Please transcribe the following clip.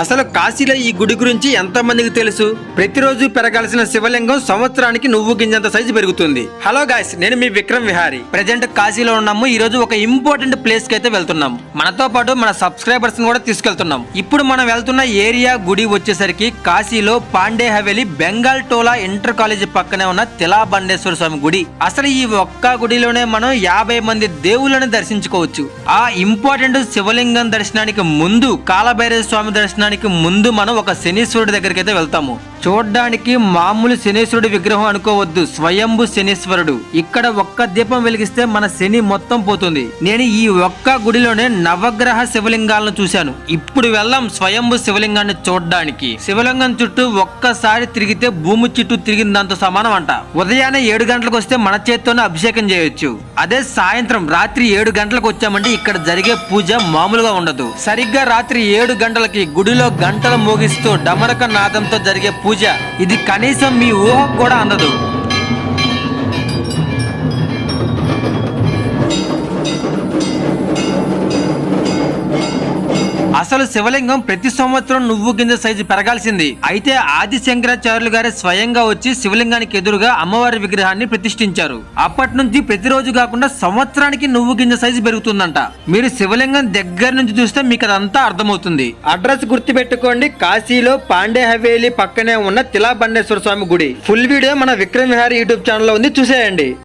అసలు కాశీలో ఈ గుడి గురించి ఎంత మందికి తెలుసు? ప్రతిరోజు పెరగాల్సిన శివలింగం సంవత్సరానికి నువ్వు గింజంత సైజు పెరుగుతుంది. హలో గాయ్స్, నేను మీ విక్రమ్ విహారీ. ప్రెజెంట్ కాశీలో ఉన్నాము. ఈ రోజు ఒక ఇంపార్టెంట్ ప్లేస్ కి అయితే వెళ్తున్నాం. మనతో పాటు మన సబ్స్క్రైబర్స్ కూడా తీసుకెళ్తున్నాం. ఇప్పుడు మనం వెళ్తున్న ఏరియా గుడి వచ్చేసరికి కాశీలో పాండే హవేలీ బెంగాల్ టోలా ఇంటర్ కాలేజ్ పక్కనే ఉన్న తిలాబండేశ్వర స్వామి గుడి. అసలు ఈ ఒక్క గుడిలోనే మనం 50 మంది దేవుళ్ళని దర్శించుకోవచ్చు. ఆ ఇంపార్టెంట్ శివలింగం దర్శనానికి ముందు కాలభైరవ స్వామి దర్శనం ముందు మనం ఒక శనీశ్వరుడి దగ్గరికి అయితే వెళ్తాము. చూడ్డానికి మామూలు శనీశ్వరుడి విగ్రహం అనుకోవద్దు, స్వయంభు శనీశ్వరుడు. ఇక్కడ ఒక్క దీపం వెలిగిస్తే మన శని మొత్తం పోతుంది. నేను ఈ ఒక్క గుడిలోనే నవగ్రహ శివలింగాలను చూశాను. ఇప్పుడు వెళ్దాం స్వయంభు శివలింగాన్ని చూడడానికి. శివలింగం చుట్టూ ఒక్కసారి తిరిగితే భూమి చుట్టూ తిరిగిన దాంతో సమానం అంట. ఉదయాన్నే 7 గంటలకు వస్తే మన చేత్తోనే అభిషేకం చేయొచ్చు. అదే సాయంత్రం రాత్రి 7 గంటలకు వచ్చామంటే ఇక్కడ జరిగే పూజ మామూలుగా ఉండదు. సరిగ్గా రాత్రి 7 గంటలకి గుడిలో గంటలు మోగిస్తూ డమరక నాదంతో జరిగే పూజ ఇది కనీసం మీ ఊహకు కూడా అందదు. అసలు శివలింగం ప్రతి సంవత్సరం నువ్వు గింజ సైజు పెరగాల్సింది. అయితే ఆది శంకరాచార్యులు గారే స్వయంగా వచ్చి శివలింగానికి ఎదురుగా అమ్మవారి విగ్రహాన్ని ప్రతిష్ఠించారు. అప్పటి నుంచి ప్రతిరోజు కాకుండా సంవత్సరానికి నువ్వు గింజ సైజు పెరుగుతుందంట. మీరు శివలింగం దగ్గర నుంచి చూస్తే మీకు అదంతా అర్థమవుతుంది. అడ్రస్ గుర్తు పెట్టుకోండి, కాశీలో పాండే హవేలీ పక్కనే ఉన్న తిలాబండేశ్వర స్వామి గుడి. ఫుల్ వీడియో మన విక్రమ్ విహారీ యూట్యూబ్ ఛానల్ లో ఉంది, చూసేయండి.